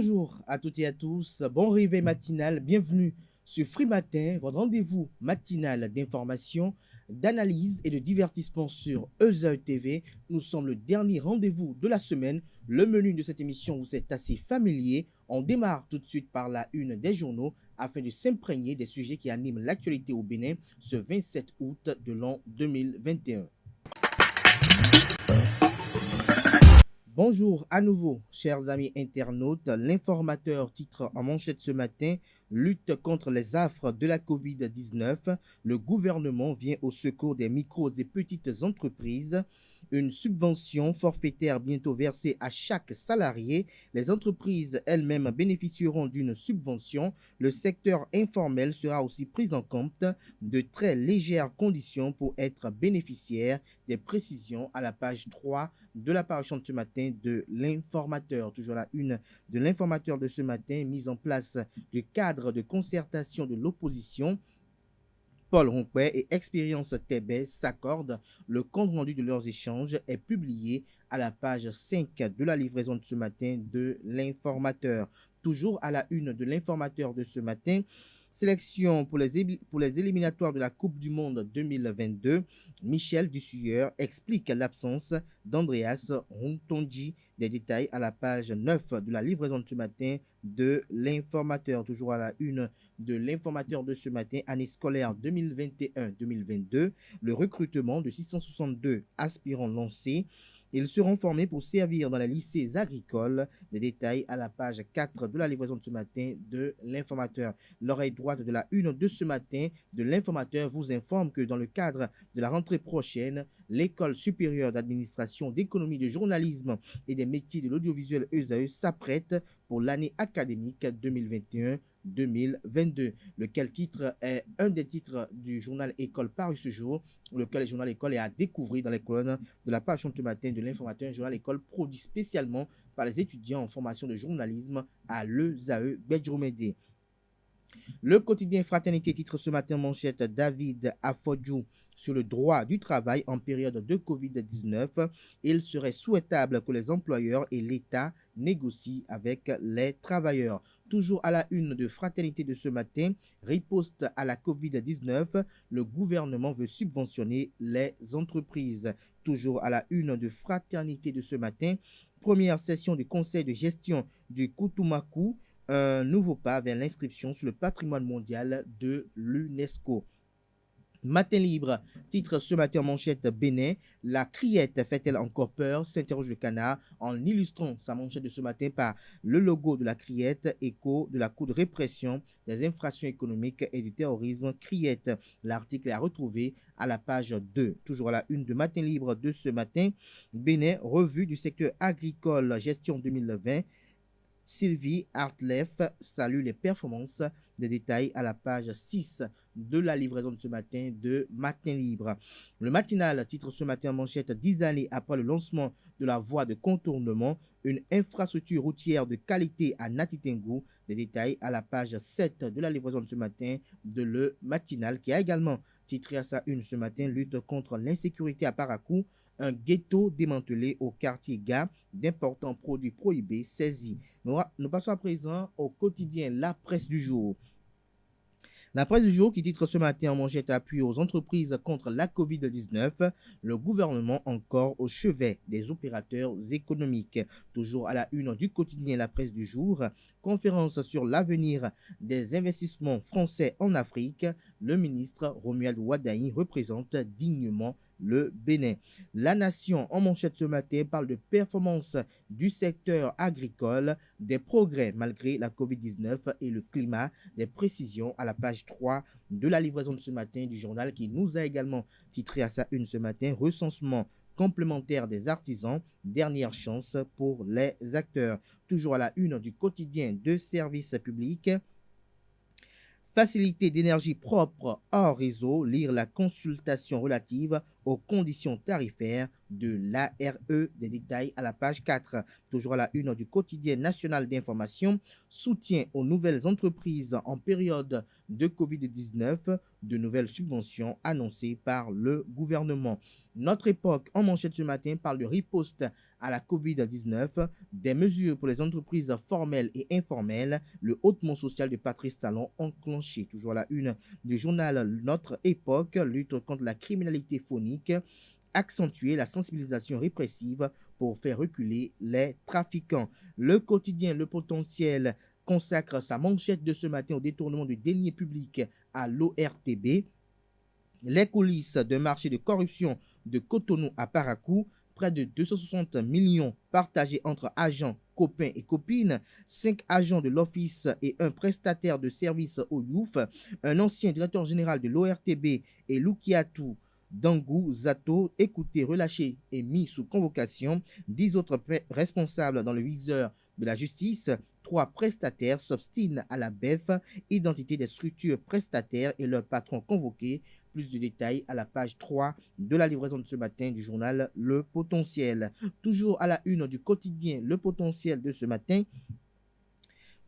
Bonjour à toutes et à tous, bon réveil matinal, bienvenue sur Free Matin, votre rendez-vous matinal d'information, d'analyse et de divertissement sur EZAE TV. Nous sommes le dernier rendez-vous de la semaine. Le menu de cette émission vous est assez familier. On démarre tout de suite par la une des journaux afin de s'imprégner des sujets qui animent l'actualité au Bénin ce 27 août de l'an 2021. Bonjour à nouveau, chers amis internautes. L'informateur titre en manchette ce matin: lutte contre les affres de la Covid-19. Le gouvernement vient au secours des micros et petites entreprises. Une subvention forfaitaire bientôt versée à chaque salarié. Les entreprises elles-mêmes bénéficieront d'une subvention. Le secteur informel sera aussi pris en compte. De très légères conditions pour être bénéficiaire. Des précisions à la page 3 de l'apparition de ce matin de l'informateur. Toujours la une de l'informateur de ce matin: mise en place du cadre de concertation de l'opposition. Paul Ronquet et Expérience Tébé s'accordent. Le compte-rendu de leurs échanges est publié à la page 5 de la livraison de ce matin de l'informateur. Toujours à la une de l'informateur de ce matin: sélection pour les éliminatoires de la Coupe du Monde 2022. Michel Dussuyer explique l'absence d'Andreas Rontonji. Des détails à la page 9 de la livraison de ce matin de l'informateur. Toujours à la une de l'informateur de ce matin: année scolaire 2021-2022. Le recrutement de 662 aspirants lancés. Ils seront formés pour servir dans les lycées agricoles. Des détails à la page 4 de la livraison de ce matin de l'informateur. L'oreille droite de la une de ce matin de l'informateur vous informe que dans le cadre de la rentrée prochaine, l'École supérieure d'administration, d'économie, de journalisme et des métiers de l'audiovisuel EZAE s'apprête pour l'année académique 2021-2022. Lequel titre est un des titres du journal École paru ce jour, lequel journal École est à découvrir dans les colonnes de la page de ce matin de l'informateur. Un journal École produit spécialement par les étudiants en formation de journalisme à l'EZAE Bedjoumédé. Le quotidien Fraternité titre ce matin manchette: David Afodjou sur le droit du travail en période de Covid-19. Il serait souhaitable que les employeurs et l'État négocient avec les travailleurs. Toujours à la une de Fraternité de ce matin: riposte à la Covid-19, le gouvernement veut subventionner les entreprises. Toujours à la une de Fraternité de ce matin: première session du conseil de gestion du Koutumakou, un nouveau pas vers l'inscription sur le patrimoine mondial de l'UNESCO. Matin libre titre ce matin en manchette: Bénin, la criette fait-elle encore peur, s'interroge le canard, en illustrant sa manchette de ce matin par le logo de la criette, écho de la Cour de répression des infractions économiques et du terrorisme, criette. L'article est à retrouver à la page 2. Toujours à la une de Matin libre de ce matin: Bénin, revue du secteur agricole, gestion 2020. Sylvie Hartlef salue les performances. Des détails à la page 6 de la livraison de ce matin de Matin Libre. Le matinal titre ce matin en manchette: 10 années après le lancement de la voie de contournement, une infrastructure routière de qualité à Natitengu. Des détails à la page 7 de la livraison de ce matin de Le Matinal, qui a également titré à sa une ce matin: lutte contre l'insécurité à Parakou. Un ghetto démantelé au quartier Gap, d'importants produits prohibés saisis. Nous passons à présent au quotidien La Presse du jour. La presse du jour qui titre ce matin en manchette: appui aux entreprises contre la Covid-19, le gouvernement encore au chevet des opérateurs économiques. Toujours à la une du quotidien La Presse du jour: conférence sur l'avenir des investissements français en Afrique. Le ministre Romuald Wadaï représente dignement le Bénin. La Nation en manchette ce matin parle de performance du secteur agricole, des progrès malgré la Covid-19 et le climat. Des précisions à la page 3 de la livraison de ce matin du journal, qui nous a également titré à sa une ce matin: recensement complémentaire des artisans, dernière chance pour les acteurs. Toujours à la une du quotidien de service public: facilité d'énergie propre hors réseau, lire la consultation relative aux conditions tarifaires de l'ARE. Des détails à la page 4. Toujours à la une du quotidien national d'information, soutien aux nouvelles entreprises en période de Covid-19, de nouvelles subventions annoncées par le gouvernement. Notre époque en manchette ce matin parle de riposte à la Covid-19, des mesures pour les entreprises formelles et informelles, le hautement social de Patrice Talon enclenché. Toujours à la une du journal Notre époque, lutte contre la criminalité phonique, accentuer la sensibilisation répressive pour faire reculer les trafiquants. Le quotidien Le Potentiel consacre sa manchette de ce matin au détournement de deniers publics à l'ORTB. Les coulisses d'un marché de corruption de Cotonou à Parakou, près de 260 millions partagés entre agents, copains et copines, 5 agents de l'office et un prestataire de services au Youf, un ancien directeur général de l'ORTB et Lukiatou Dangou Zato, écouté, relâché et mis sous convocation, 10 autres responsables dans le viseur de la justice, 3 prestataires s'obstinent à la BEF, identité des structures prestataires et leurs patrons convoqués. Plus de détails à la page 3 de la livraison de ce matin du journal Le Potentiel. Toujours à la une du quotidien Le Potentiel de ce matin,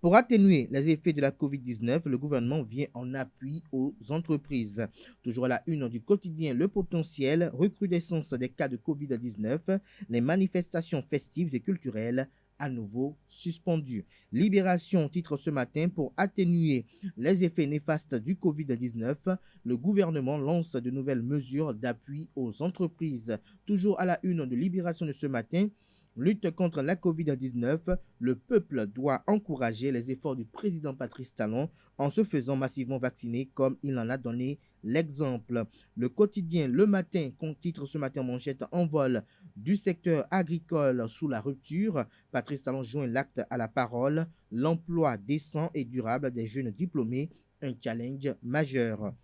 pour atténuer les effets de la COVID-19, le gouvernement vient en appui aux entreprises. Toujours à la une du quotidien Le Potentiel, recrudescence des cas de COVID-19, les manifestations festives et culturelles à nouveau suspendues. Libération titre ce matin, pour atténuer les effets néfastes du COVID-19, le gouvernement lance de nouvelles mesures d'appui aux entreprises. Toujours à la une de Libération de ce matin, lutte contre la COVID-19, le peuple doit encourager les efforts du président Patrice Talon en se faisant massivement vacciner comme il en a donné l'exemple. Le quotidien Le Matin titre ce matin manchette, envol du secteur agricole sous la rupture. Patrice Talon joint l'acte à la parole. L'emploi décent et durable des jeunes diplômés, un challenge majeur.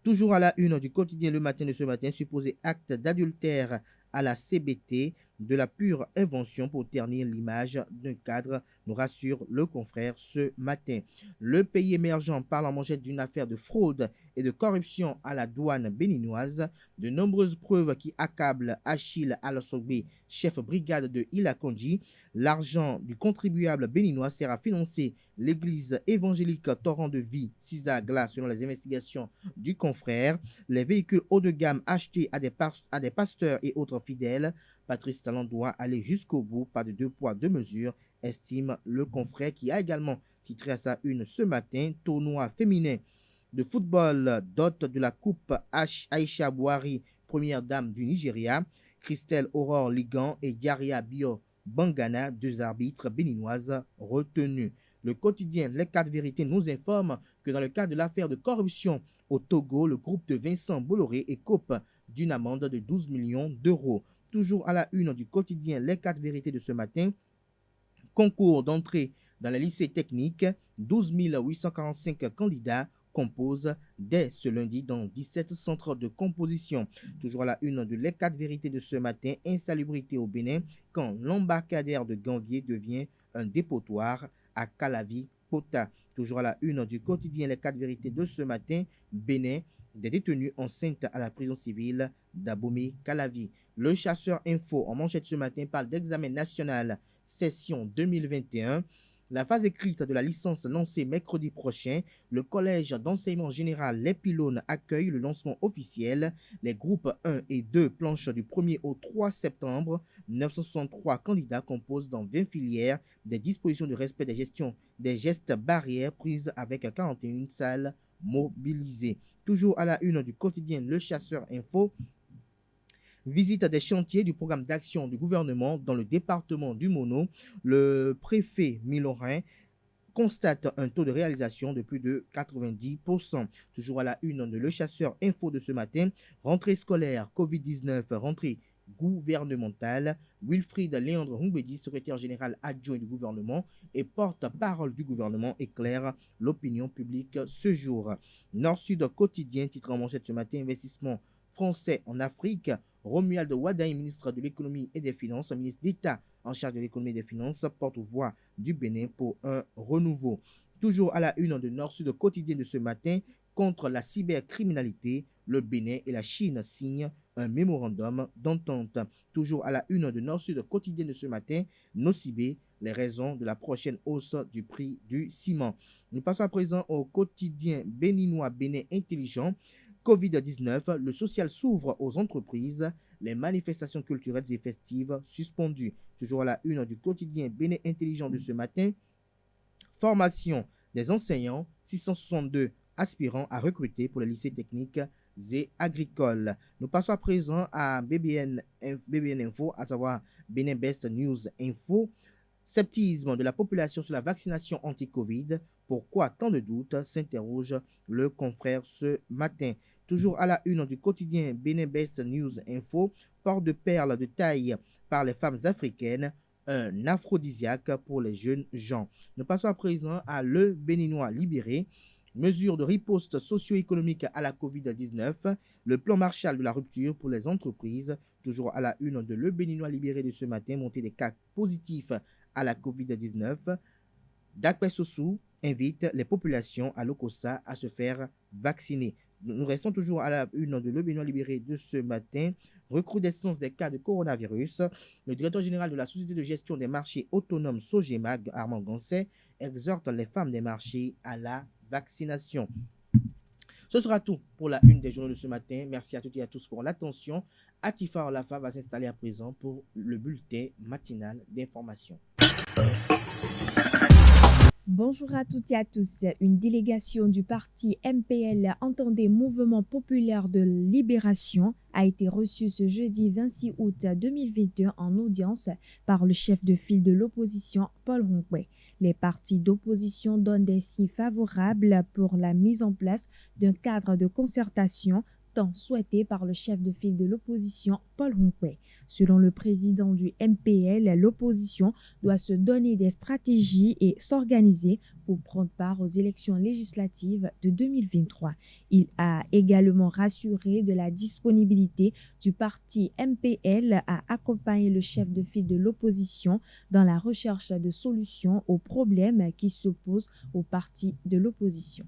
Toujours à la une du quotidien Le Matin de ce matin, supposé acte d'adultère à la CBT, de la pure invention pour ternir l'image d'un cadre, nous rassure le confrère ce matin. Le pays émergent parle en manchette d'une affaire de fraude et de corruption à la douane béninoise. De nombreuses preuves qui accablent Achille Alassogbe, chef brigade de Ilakonji. L'argent du contribuable béninois sert à financer l'église évangélique Torrent de Vie, Cisagla, selon les investigations du confrère. Les véhicules haut de gamme achetés à des pasteurs et autres fidèles. Patrice Talon doit aller jusqu'au bout, pas de 2 poids 2 mesures, estime le confrère, qui a également titré à sa une ce matin. Tournoi féminin de football, dot de la coupe Aïcha Bouhari, première dame du Nigeria. Christelle Aurore Ligan et Diaria Bio Bangana, 2 arbitres béninoises retenus. Le quotidien Les 4 vérités nous informe que dans le cadre de l'affaire de corruption au Togo, le groupe de Vincent Bolloré écope d'une amende de 12 millions d'euros. Toujours à la une du quotidien Les 4 vérités de ce matin, concours d'entrée dans les lycées techniques, 12 845 candidats composent dès ce lundi dans 17 centres de composition. Toujours à la une de Les 4 vérités de ce matin, insalubrité au Bénin quand l'embarcadère de Ganvier devient un dépotoir à Calavi-Pota. Toujours à la une du quotidien Les 4 vérités de ce matin, Bénin, des détenus enceintes à la prison civile d'Abomey-Calavi. Le Chasseur Info en manchette ce matin parle d'examen national session 2021. La phase écrite de la licence lancée mercredi prochain. Le collège d'enseignement général Les Pylones accueille le lancement officiel. Les groupes 1 et 2 planches du 1er au 3 septembre. 963 candidats composent dans 20 filières des dispositions de respect des gestes barrières prises avec 41 salles mobilisées. Toujours à la une du quotidien Le Chasseur Info, visite des chantiers du programme d'action du gouvernement dans le département du Mono. Le préfet Milorin constate un taux de réalisation de plus de 90%. Toujours à la une de Le Chasseur Info de ce matin, rentrée scolaire Covid-19, rentrée gouvernementale. Wilfried Léandre Humbedi, secrétaire général adjoint du gouvernement et porte-parole du gouvernement, éclaire l'opinion publique ce jour. Nord-Sud quotidien titre en manchette ce matin, investissement français en Afrique. Romuald Wadaï, ministre de l'économie et des finances, ministre d'État en charge de l'économie et des finances, porte-voix du Bénin pour un renouveau. Toujours à la une de Nord-Sud quotidien de ce matin, contre la cybercriminalité, le Bénin et la Chine signent un mémorandum d'entente. Toujours à la une de Nord-Sud quotidien de ce matin, Nocibé, les raisons de la prochaine hausse du prix du ciment. Nous passons à présent au quotidien béninois Bénin Intelligent. Covid-19, le social s'ouvre aux entreprises, les manifestations culturelles et festives suspendues. Toujours à la une du quotidien Bénin Intelligent de ce matin, formation des enseignants, 662 aspirants à recruter pour les lycées techniques et agricoles. Nous passons à présent à BBN Info, à savoir Bénin Best News Info. Sceptisme de la population sur la vaccination anti-Covid. Pourquoi tant de doutes, s'interroge le confrère ce matin. Toujours à la une du quotidien Bénin Best News Info, port de perles de taille par les femmes africaines, un aphrodisiaque pour les jeunes gens. Nous passons à présent à Le Béninois libéré. Mesures de riposte socio-économique à la Covid-19, le plan Marshall de la rupture pour les entreprises. Toujours à la une de Le Béninois libéré de ce matin, montée des cas positifs à la Covid-19. Dakpe Sossou invite les populations à l'Okossa à se faire vacciner. Nous restons toujours à la une de Le Béninois libéré de ce matin. Recrudescence des cas de coronavirus. Le directeur général de la Société de gestion des marchés autonomes Sogemag, Armand Gansset, exhorte les femmes des marchés à la vaccination. Ce sera tout pour la une des journaux de ce matin. Merci à toutes et à tous pour l'attention. Atifa Olafa va s'installer à présent pour le bulletin matinal d'information. Bonjour à toutes et à tous. Une délégation du parti MPL, entendez Mouvement populaire de libération, a été reçue ce jeudi 26 août 2022 en audience par le chef de file de l'opposition, Paul Ronkwe. Les partis d'opposition donnent des signes favorables pour la mise en place d'un cadre de concertation tant souhaité par le chef de file de l'opposition, Paul Ronkwe. Selon le président du MPL, l'opposition doit se donner des stratégies et s'organiser pour prendre part aux élections législatives de 2023. Il a également rassuré de la disponibilité du parti MPL à accompagner le chef de file de l'opposition dans la recherche de solutions aux problèmes qui s'opposent aux partis de l'opposition.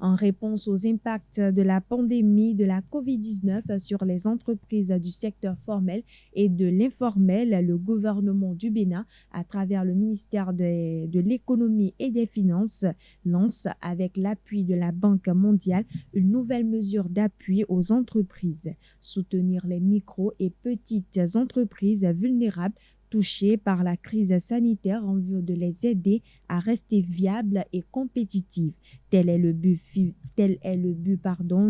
En réponse aux impacts de la pandémie de la COVID-19 sur les entreprises du secteur formel et de l'informel, le gouvernement du Bénin, à travers le ministère de l'Économie et des Finances, lance, avec l'appui de la Banque mondiale, une nouvelle mesure d'appui aux entreprises. Soutenir les micro- et petites entreprises vulnérables touchées par la crise sanitaire en vue de les aider à rester viables et compétitives. Tel est le but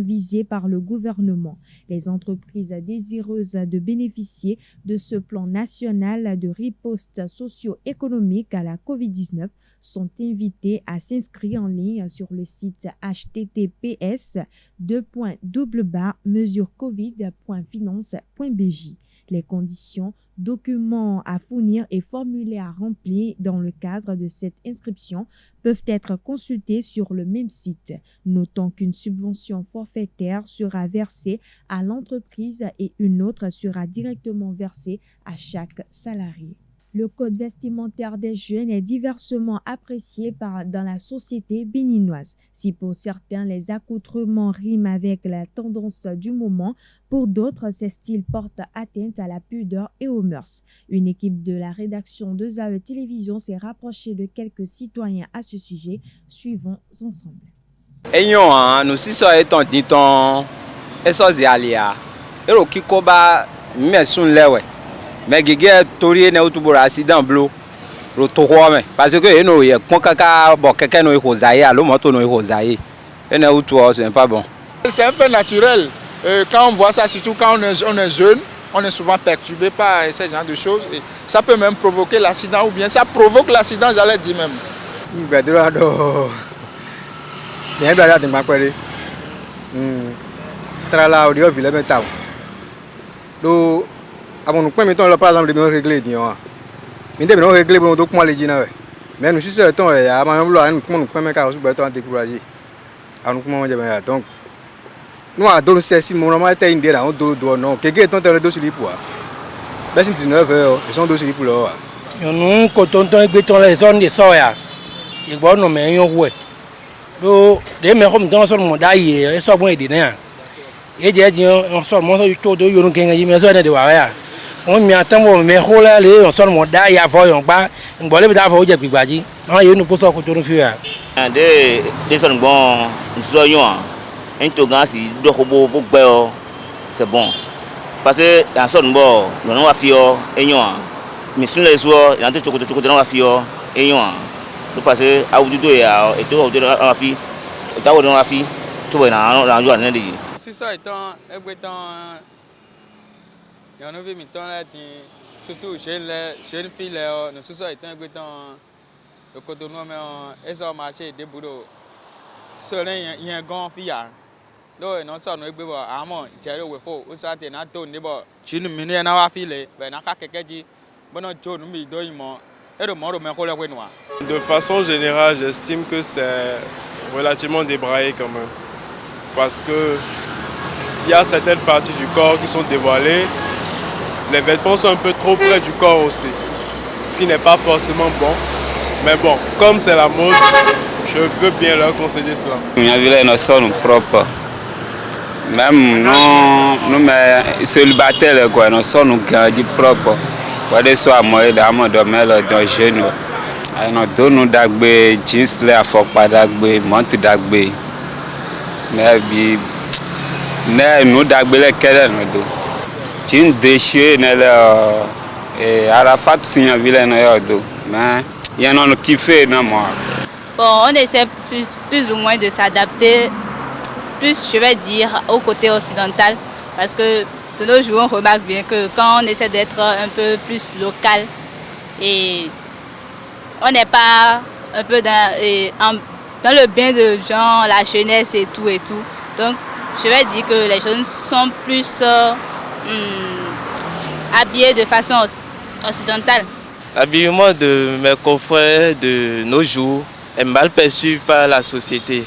visé par le gouvernement. Les entreprises désireuses de bénéficier de ce plan national de riposte socio-économique à la COVID-19 sont invitées à s'inscrire en ligne sur le site https://mesurecovid.finance.bj. Les conditions, documents à fournir et formulaires à remplir dans le cadre de cette inscription peuvent être consultés sur le même site. Notons qu'une subvention forfaitaire sera versée à l'entreprise et une autre sera directement versée à chaque salarié. Le code vestimentaire des jeunes est diversement apprécié dans la société béninoise. Si pour certains, les accoutrements riment avec la tendance du moment, pour d'autres, ces styles portent atteinte à la pudeur et aux mœurs. Une équipe de la rédaction de ZAE Télévision s'est rapprochée de quelques citoyens à ce sujet. Suivons ensemble. Nous sommes mais gege tori ne utubura accident blo ro to ho me parce que eno ye kon kaka bo keke no ho zaye alo moto no ho zaye ene utu c'est pas bon. C'est un peu naturel. Quand on voit ça, surtout quand on est jeune, on est souvent perturbé par ce genre de choses et ça peut même provoquer l'accident ou bien ça provoque l'accident, j'allais dire même. Nous par exemple de régler mais nous si c'est temps décourager donc nous adorons ces moments était une on non quelqu'un est en train de dossier pour 19 heures ils sont dossier pour là nous coton ton béton les zones de soya et bon non mais on ouais Des mais comme dans son monde ailleurs, et soit bon aider né. Et dit on sort mon tout de yo ngenga yi mais so na de wa ya. On mi attend mais ko la le on sort monde ailleurs fo yon ba, ngbolé bi da fo je gbigbaji. On yo nu ko so ko to no fi ya. Des son bon, so yon. Un togan si do ko bo gbe o. C'est bon. Parce que en son bon, non va fi o e yon. Mais sur les soirs, il y a des chocolats dans la fille et yon. Nous passons à Oudoudou et à la fille. Et à Oudoudou la fille, tout est dans la journée. Si ça étant, il y a un nouveau mi-temps là, surtout chez les filles, nous sommes étant le cotonou, mais ils ont marché des boulots. Seul il y a un grand fille. Là, non seulement nous avons un amant, j'ai le repos, où ça a été un ton de bord. Chez nous, nous avons un filet, mais nous avons quelqu'un qui de façon générale, j'estime que c'est relativement débraillé quand même. Parce qu'il y a certaines parties du corps qui sont dévoilées. Les vêtements sont un peu trop près du corps aussi. Ce qui n'est pas forcément bon. Mais bon, comme c'est la mode, je veux bien leur concéder cela. Minha vila é só propre. Même nous mais célibataires quoi, nous sommes nous propre. Wade so amoye da amodo melo don jeune ai no do nu dagbe jeans le afokpa dagbe monte dagbe mais bi ne nu dagbe le kele no do tin déchiré ne le Arafat signa vile no yo do mais y en a qui fait non moi. Bon, on essaie plus ou moins de s'adapter plus je vais dire au côté occidental parce que de nos jours, on remarque bien que quand on essaie d'être un peu plus local et on n'est pas un peu dans le bain de gens, la jeunesse et tout. Donc, je vais dire que les jeunes sont plus habillés de façon occidentale. L'habillement de mes confrères de nos jours est mal perçu par la société.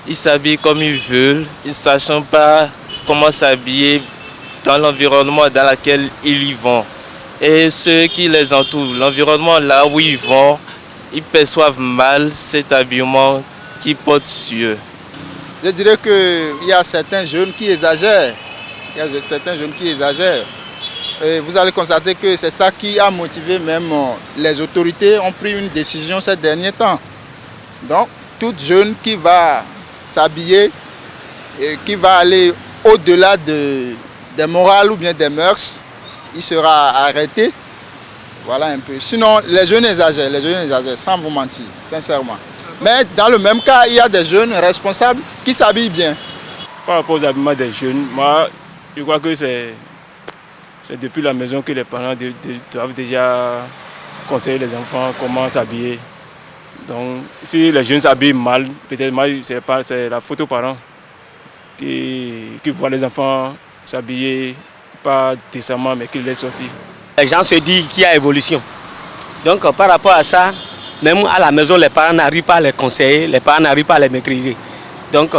Ils s'habillent comme ils veulent, ils ne sachant pas comment s'habiller dans l'environnement dans lequel ils y vont. Et ceux qui les entourent, l'environnement là où ils vont, ils perçoivent mal cet habillement qu'ils portent sur eux. Je dirais qu'il y a certains jeunes qui exagèrent. Et vous allez constater que c'est ça qui a motivé même les autorités ont pris une décision ces derniers temps. Donc, toute jeune qui va s'habiller et qui va aller au-delà des morales ou bien des mœurs, il sera arrêté. Voilà un peu. Sinon, les jeunes exagèrent, sans vous mentir, sincèrement. Mais dans le même cas, il y a des jeunes responsables qui s'habillent bien. Par rapport aux habillements des jeunes, moi, je crois que c'est depuis la maison que les parents doivent déjà conseiller les enfants comment s'habiller. Donc, si les jeunes s'habillent mal, peut-être c'est la faute aux parents qui voient les enfants s'habiller pas décemment, mais qui les sortir. Les gens se disent qu'il y a évolution. Donc, par rapport à ça, même à la maison, les parents n'arrivent pas à les conseiller, les parents n'arrivent pas à les maîtriser. Donc,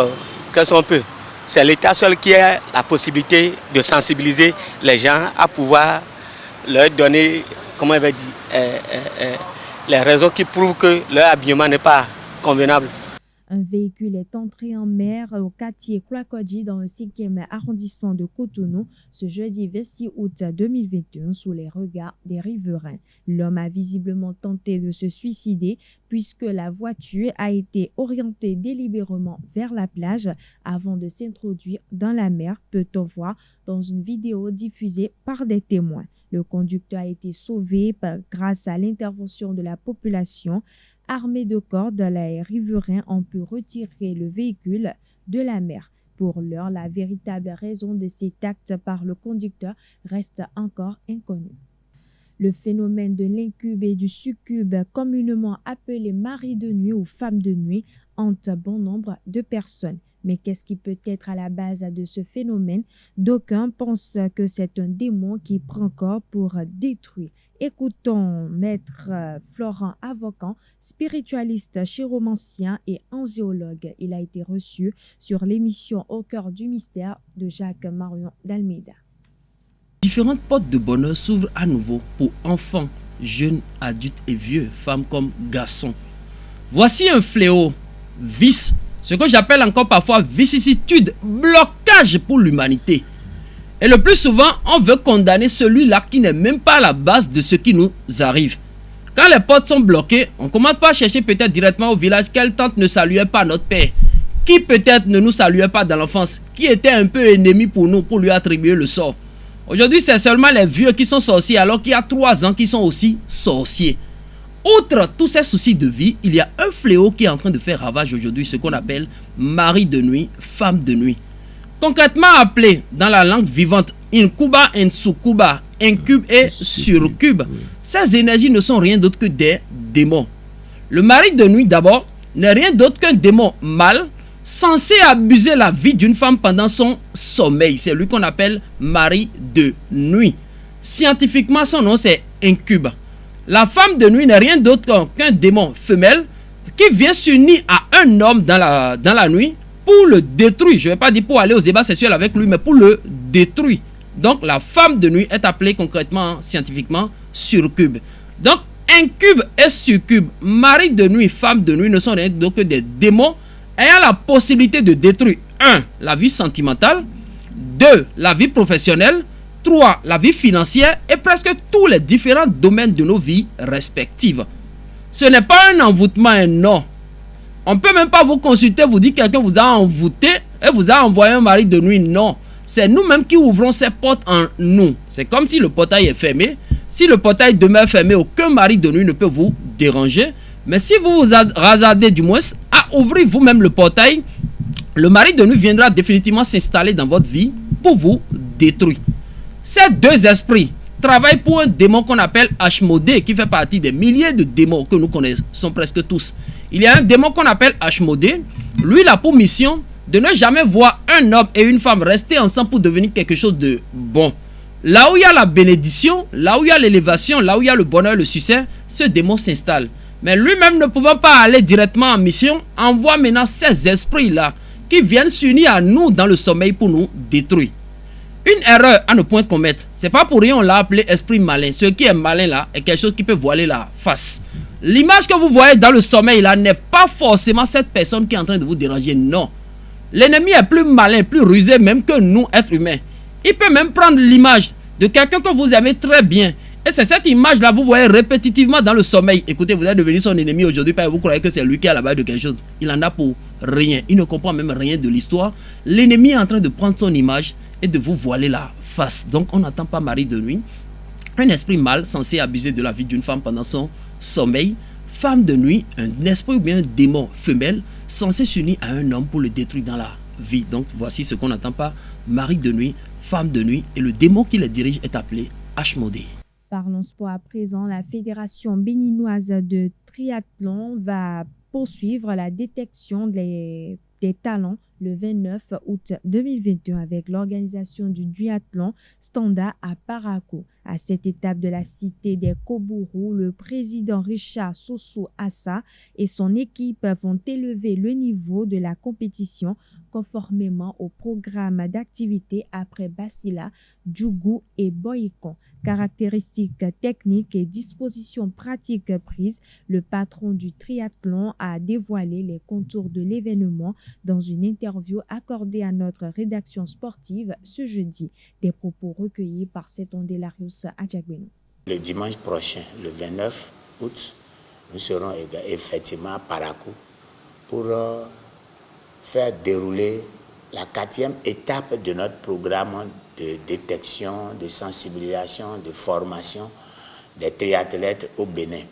qu'est-ce qu'on peut? C'est l'État seul qui a la possibilité de sensibiliser les gens à pouvoir leur donner, comment on va dire, les raisons qui prouvent que leur habillement n'est pas convenable. Un véhicule est entré en mer au quartier Kwakodji dans le 5e arrondissement de Cotonou ce jeudi 26 août 2021 sous les regards des riverains. L'homme a visiblement tenté de se suicider puisque la voiture a été orientée délibérément vers la plage avant de s'introduire dans la mer, peut-on voir dans une vidéo diffusée par des témoins. Le conducteur a été sauvé grâce à l'intervention de la population. Armés de cordes, les riverains ont pu retirer le véhicule de la mer. Pour l'heure, la véritable raison de cet acte par le conducteur reste encore inconnue. Le phénomène de l'incube et du succube, communément appelé mari de nuit ou femme de nuit, hante bon nombre de personnes. Mais qu'est-ce qui peut être à la base de ce phénomène? D'aucuns pensent que c'est un démon qui prend corps pour détruire. Écoutons Maître Florent Avocan, spiritualiste, chiromancien et angiologue. Il a été reçu sur l'émission Au cœur du mystère de Jacques-Marion d'Almeida. Différentes portes de bonheur s'ouvrent à nouveau pour enfants, jeunes, adultes et vieux, femmes comme garçons. Voici un fléau vice, ce que j'appelle encore parfois vicissitude, blocage pour l'humanité. Et le plus souvent, on veut condamner celui-là qui n'est même pas à la base de ce qui nous arrive. Quand les portes sont bloquées, on commence par chercher peut-être directement au village quelle tante ne saluait pas notre père, qui peut-être ne nous saluait pas dans l'enfance, qui était un peu ennemi pour nous, pour lui attribuer le sort. Aujourd'hui, c'est seulement les vieux qui sont sorciers, alors qu'il y a 3 ans qui sont aussi sorciers. Outre tous ces soucis de vie, il y a un fléau qui est en train de faire ravage aujourd'hui, ce qu'on appelle mari de nuit, femme de nuit. Concrètement appelé dans la langue vivante incuba, insucuba, incube et surcube, ces énergies ne sont rien d'autre que des démons. Le mari de nuit d'abord n'est rien d'autre qu'un démon mâle censé abuser la vie d'une femme pendant son sommeil. C'est lui qu'on appelle mari de nuit. Scientifiquement, son nom c'est incube. La femme de nuit n'est rien d'autre qu'un démon femelle qui vient s'unir à un homme dans la nuit pour le détruire. Je ne vais pas dire pour aller aux ébats sexuels avec lui, mais pour le détruire. Donc la femme de nuit est appelée concrètement, scientifiquement, surcube. Donc incube et surcube, mari de nuit, femme de nuit ne sont rien d'autre que des démons ayant la possibilité de détruire 1. La vie sentimentale, 2. La vie professionnelle, 3. La vie financière et presque tous les différents domaines de nos vies respectives. Ce n'est pas un envoûtement, non. On ne peut même pas vous consulter, vous dire que quelqu'un vous a envoûté et vous a envoyé un mari de nuit, non. C'est nous-mêmes qui ouvrons ces portes en nous. C'est comme si le portail est fermé. Si le portail demeure fermé, aucun mari de nuit ne peut vous déranger. Mais si vous vous hasardez du moins à ouvrir vous-même le portail, le mari de nuit viendra définitivement s'installer dans votre vie pour vous détruire. Ces 2 esprits travaillent pour un démon qu'on appelle Ashmodé, qui fait partie des milliers de démons que nous connaissons presque tous. Il y a un démon qu'on appelle Ashmodé. Lui, il a pour mission de ne jamais voir un homme et une femme rester ensemble pour devenir quelque chose de bon. Là où il y a la bénédiction, là où il y a l'élévation, là où il y a le bonheur, le succès, ce démon s'installe. Mais lui-même ne pouvant pas aller directement en mission, envoie maintenant ces esprits-là qui viennent s'unir à nous dans le sommeil pour nous détruire. Une erreur à ne point commettre. C'est pas pour rien on l'a appelé esprit malin. Ce qui est malin là est quelque chose qui peut voiler la face. L'image que vous voyez dans le sommeil là n'est pas forcément cette personne qui est en train de vous déranger. Non. L'ennemi est plus malin, plus rusé même que nous, êtres humains. Il peut même prendre l'image de quelqu'un que vous aimez très bien. Et c'est cette image-là, vous voyez répétitivement dans le sommeil. Écoutez, vous êtes devenu son ennemi aujourd'hui parce que vous croyez que c'est lui qui est à la base de quelque chose. Il en a pour rien. Il ne comprend même rien de l'histoire. L'ennemi est en train de prendre son image et de vous voiler la face. Donc on n'attend pas mari de nuit. Un esprit mâle censé abuser de la vie d'une femme pendant son sommeil. Femme de nuit, un esprit ou bien un démon femelle censé s'unir à un homme pour le détruire dans la vie. Donc voici ce qu'on n'attend pas mari de nuit, femme de nuit. Et le démon qui les dirige est appelé Ashmodé. Parlons sport à présent. La Fédération béninoise de triathlon va poursuivre la détection des talents le 29 août 2021 avec l'organisation du duathlon standard à Parakou. À cette étape de la cité des Kobourou, le président Richard Sossou Assa et son équipe vont élever le niveau de la compétition conformément au programme d'activité après Basila, Djougou et Boyikon. Caractéristiques techniques et dispositions pratiques prises, le patron du triathlon a dévoilé les contours de l'événement dans une interview accordée à notre rédaction sportive ce jeudi. Des propos recueillis par Setondelarius Adjagbeno. Le dimanche prochain, le 29 août, nous serons effectivement à Parakou pour faire dérouler la 4e étape de notre programme de détection, de sensibilisation, de formation des triathlètes au Bénin.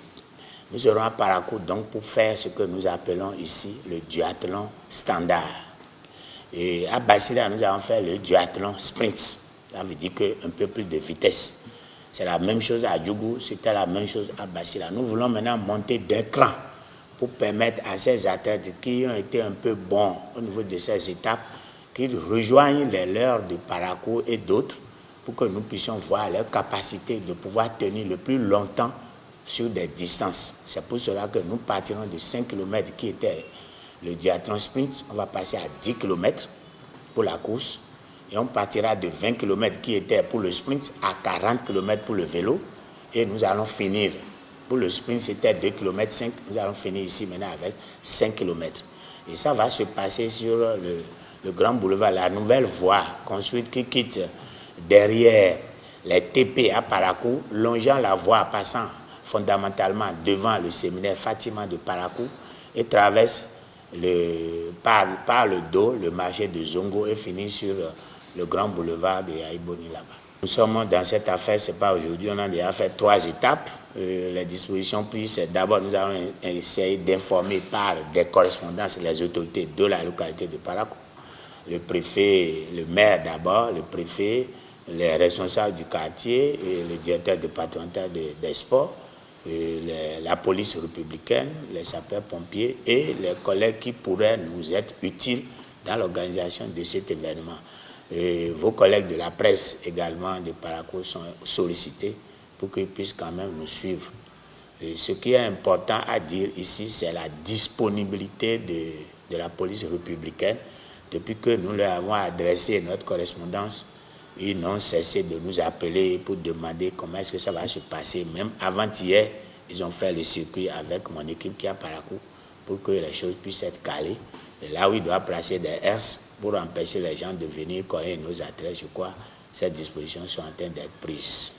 Nous serons à Parakou donc pour faire ce que nous appelons ici le duathlon standard. Et à Basila, nous avons fait le duathlon sprint. Ça veut dire qu'un peu plus de vitesse. C'est la même chose à Djougou, c'était la même chose à Basila. Nous voulons maintenant monter d'un cran pour permettre à ces athlètes qui ont été un peu bons au niveau de ces étapes qu'ils rejoignent les leurs de Parakou et d'autres pour que nous puissions voir leur capacité de pouvoir tenir le plus longtemps sur des distances. C'est pour cela que nous partirons de 5 km qui était le duathlon sprint. On va passer à 10 km pour la course et on partira de 20 km qui était pour le sprint à 40 km pour le vélo et nous allons finir. Pour le sprint, c'était 2 km 5. Nous allons finir ici maintenant avec 5 km. Et ça va se passer sur le grand boulevard, la nouvelle voie construite qui quitte derrière les TP à Parakou, longeant la voie passant fondamentalement devant le séminaire Fatima de Parakou et traverse par le dos le marché de Zongo et finit sur le grand boulevard de Aïboni là-bas. Nous sommes dans cette affaire, ce n'est pas aujourd'hui, on a déjà fait 3 étapes. Les dispositions prises, d'abord nous allons essayer d'informer par des correspondances les autorités de la localité de Parakou, le préfet, le maire d'abord, le préfet, les responsables du quartier, et le directeur départemental des sports, la police républicaine, les sapeurs-pompiers et les collègues qui pourraient nous être utiles dans l'organisation de cet événement. Et vos collègues de la presse également de Parakou sont sollicités pour qu'ils puissent quand même nous suivre. Et ce qui est important à dire ici, c'est la disponibilité de la police républicaine. Depuis que nous leur avons adressé notre correspondance, ils n'ont cessé de nous appeler pour demander comment est-ce que ça va se passer. Même avant-hier, ils ont fait le circuit avec mon équipe qui est à Parakou pour que les choses puissent être calées. Et là où ils doivent placer des herses pour empêcher les gens de venir cogner nos athlètes, je crois que ces dispositions sont en train d'être prises.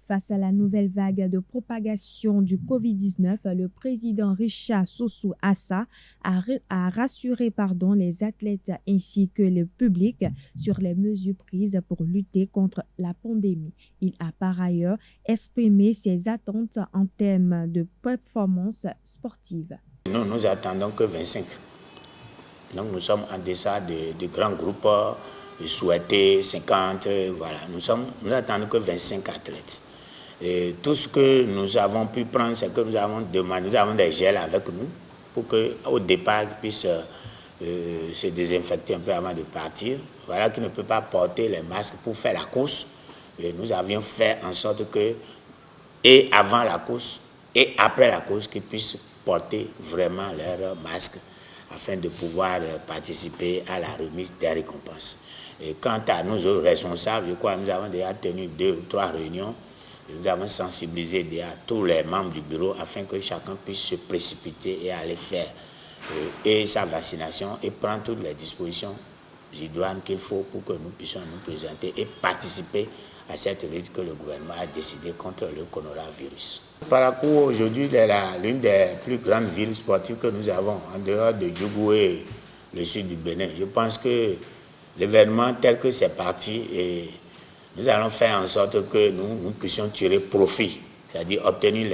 Face à la nouvelle vague de propagation du Covid-19, le président Richard Sossou Assa a rassuré les athlètes ainsi que le public sur les mesures prises pour lutter contre la pandémie. Il a par ailleurs exprimé ses attentes en termes de performance sportive. Nous attendons que 25. Donc nous sommes en deçà de grands groupes, de souhaités 50, voilà. Nous attendons que 25 athlètes. Et tout ce que nous avons pu prendre, c'est que nous avons des gels avec nous pour qu'au départ, ils puissent se désinfecter un peu avant de partir. Voilà, qui ne peut pas porter les masques pour faire la course. Et nous avions fait en sorte que, et avant la course, et après la course, qu'ils puissent porter vraiment leurs masques afin de pouvoir participer à la remise des récompenses. Et quant à nos autres responsables, je crois que nous avons déjà tenu 2 ou 3 réunions. Nous avons sensibilisé déjà tous les membres du bureau afin que chacun puisse se précipiter et aller faire et sa vaccination et prendre toutes les dispositions idoines qu'il faut pour que nous puissions nous présenter et participer à cette lutte que le gouvernement a décidé contre le coronavirus. Parakou aujourd'hui est l'une des plus grandes villes sportives que nous avons en dehors de Djougou et le sud du Bénin. Je pense que l'événement tel que c'est parti, et nous allons faire en sorte que nous puissions tirer profit, c'est-à-dire obtenir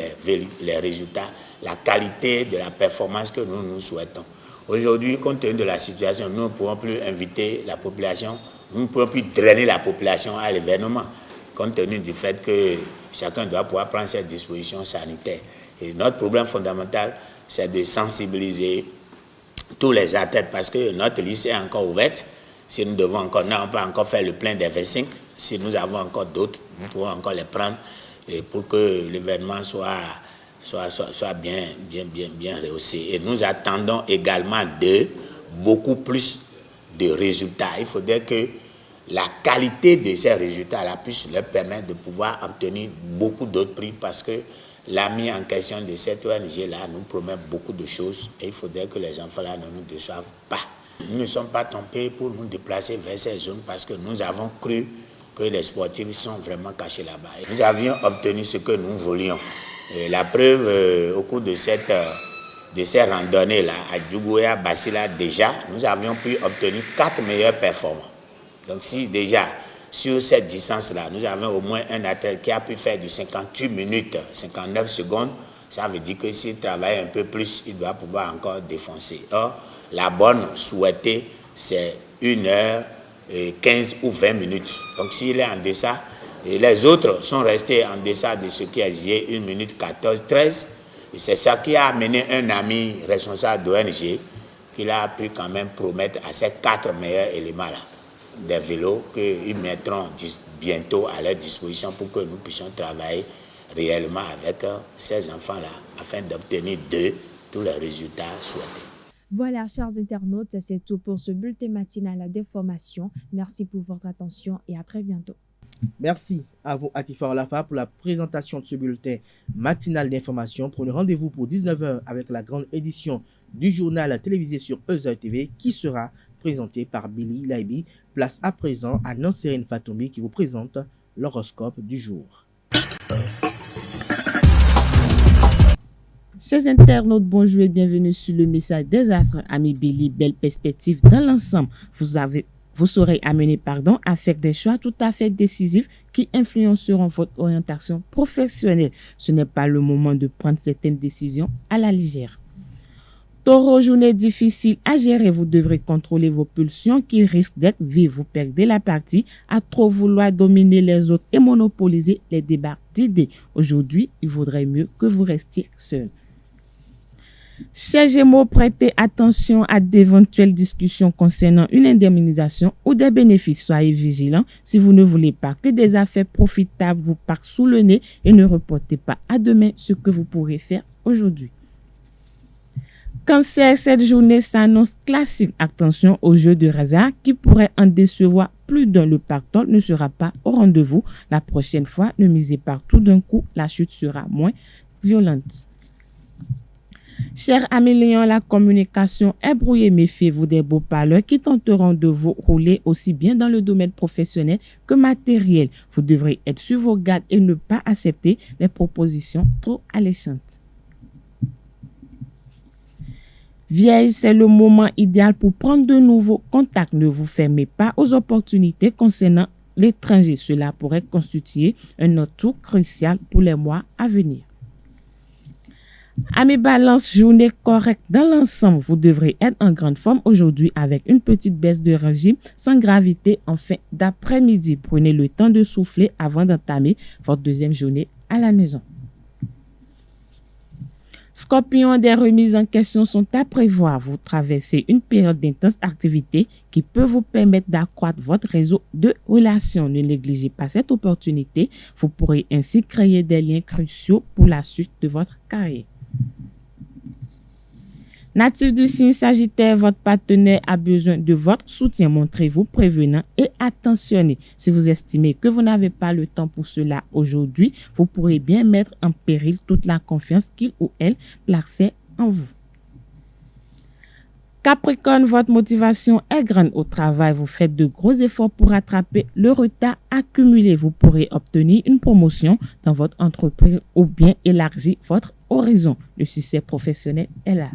les résultats, la qualité de la performance que nous souhaitons. Aujourd'hui, compte tenu de la situation, nous ne pouvons plus inviter la population, nous ne pouvons plus drainer la population à l'événement, compte tenu du fait que chacun doit pouvoir prendre ses dispositions sanitaires. Et notre problème fondamental, c'est de sensibiliser tous les athlètes parce que notre liste est encore ouverte. Si nous devons encore, nous n'avons pas encore fait le plein des 25. Si nous avons encore d'autres, nous pouvons encore les prendre pour que l'événement soit bien rehaussé. Et nous attendons également beaucoup plus de résultats. Il faudrait que la qualité de ces résultats-là puisse leur permettre de pouvoir obtenir beaucoup d'autres prix parce que l'ami en question de cette ONG-là nous promet beaucoup de choses et il faudrait que les enfants-là ne nous déçoivent pas. Nous ne sommes pas trompés pour nous déplacer vers ces zones parce que nous avons cru que les sportifs sont vraiment cachés là-bas. Nous avions obtenu ce que nous voulions. Et la preuve, au cours de ces randonnées-là, à Djougou et à Basila, déjà, nous avions pu obtenir 4 meilleurs performants. Donc si déjà, sur cette distance-là, nous avons au moins un athlète qui a pu faire du 58 minutes, 59 secondes, ça veut dire que s'il travaille un peu plus, il doit pouvoir encore défoncer. Or, la bonne souhaitée, c'est 1h15 ou 20 minutes. Donc s'il est en deçà, et les autres sont restés en deçà de ce qui est exigé, 1 minute 14, 13. Et c'est ça qui a amené un ami responsable d'ONG, qu'il a pu quand même promettre à ces 4 meilleurs éléments-là, des vélos qu'ils mettront bientôt à leur disposition pour que nous puissions travailler réellement avec ces enfants-là, afin d'obtenir tous les résultats souhaités. Voilà, chers internautes, c'est tout pour ce bulletin matinal d'information. Merci pour votre attention et à très bientôt. Merci à vous, Atifa Olafa, pour la présentation de ce bulletin matinal d'information. Prenez rendez-vous pour 19h avec la grande édition du journal télévisé sur Eusa TV qui sera présenté par Billy Laibi. Place à présent à Nanserine Fatoumi qui vous présente l'horoscope du jour. Chers internautes, bonjour et bienvenue sur le message des astres. Ami Billy, belle perspective dans l'ensemble. Vous serez amené à faire des choix tout à fait décisifs qui influenceront votre orientation professionnelle. Ce n'est pas le moment de prendre certaines décisions à la légère. Taureau, journée difficile à gérer. Vous devrez contrôler vos pulsions qui risquent d'être vives. Vous perdez la partie à trop vouloir dominer les autres et monopoliser les débats d'idées. Aujourd'hui, il vaudrait mieux que vous restiez seul. Chers Gémeaux, prêtez attention à d'éventuelles discussions concernant une indemnisation ou des bénéfices. Soyez vigilants si vous ne voulez pas que des affaires profitables vous partent sous le nez et ne reportez pas à demain ce que vous pourrez faire aujourd'hui. Cancer, cette journée s'annonce classique. Attention aux jeux de hasard qui pourraient en décevoir plus d'un. Le pactole ne sera pas au rendez-vous. La prochaine fois, ne misez pas tout d'un coup. La chute sera moins violente. Chers amis Lions, la communication est brouillée. Méfiez-vous des beaux parleurs qui tenteront de vous rouler aussi bien dans le domaine professionnel que matériel. Vous devrez être sur vos gardes et ne pas accepter les propositions trop alléchantes. Vierge, c'est le moment idéal pour prendre de nouveaux contacts. Ne vous fermez pas aux opportunités concernant l'étranger. Cela pourrait constituer un atout crucial pour les mois à venir. Amis Balance, journée correcte dans l'ensemble. Vous devrez être en grande forme aujourd'hui avec une petite baisse de régime sans gravité en fin d'après-midi. Prenez le temps de souffler avant d'entamer votre deuxième journée à la maison. Scorpion, des remises en question sont à prévoir. Vous traversez une période d'intense activité qui peut vous permettre d'accroître votre réseau de relations. Ne négligez pas cette opportunité. Vous pourrez ainsi créer des liens cruciaux pour la suite de votre carrière. Natif du signe Sagittaire, votre partenaire a besoin de votre soutien. Montrez-vous prévenant et attentionné. Si vous estimez que vous n'avez pas le temps pour cela aujourd'hui, vous pourrez bien mettre en péril toute la confiance qu'il ou elle plaçait en vous. Capricorne, votre motivation est grande au travail. Vous faites de gros efforts pour rattraper le retard accumulé. Vous pourrez obtenir une promotion dans votre entreprise ou bien élargir votre horizon. Le succès professionnel est là.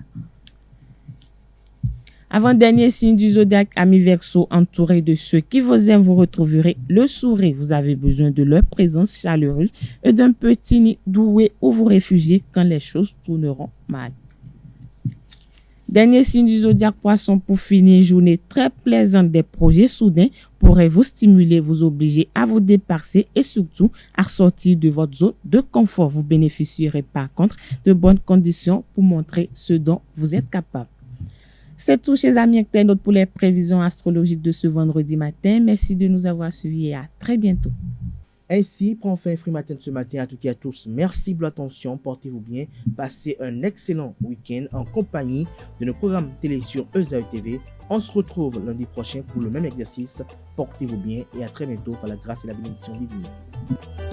Avant-dernier signe du zodiaque, ami Verseau, entouré de ceux qui vous aiment, vous retrouverez le sourire. Vous avez besoin de leur présence chaleureuse et d'un petit nid doué où vous réfugiez quand les choses tourneront mal. Dernier signe du zodiaque, Poisson, pour finir, journée très plaisante. Des projets soudains pourraient vous stimuler, vous obliger à vous dépasser et surtout à sortir de votre zone de confort. Vous bénéficierez par contre de bonnes conditions pour montrer ce dont vous êtes capable. C'est tout, chers amis internautes, pour les prévisions astrologiques de ce vendredi matin. Merci de nous avoir suivis et à très bientôt. Ainsi prend fin Free Matin de ce matin à toutes et à tous. Merci de l'attention, portez-vous bien, passez un excellent week-end en compagnie de nos programmes télé sur Eusa TV. On se retrouve lundi prochain pour le même exercice. Portez-vous bien et à très bientôt par la grâce et la bénédiction divine.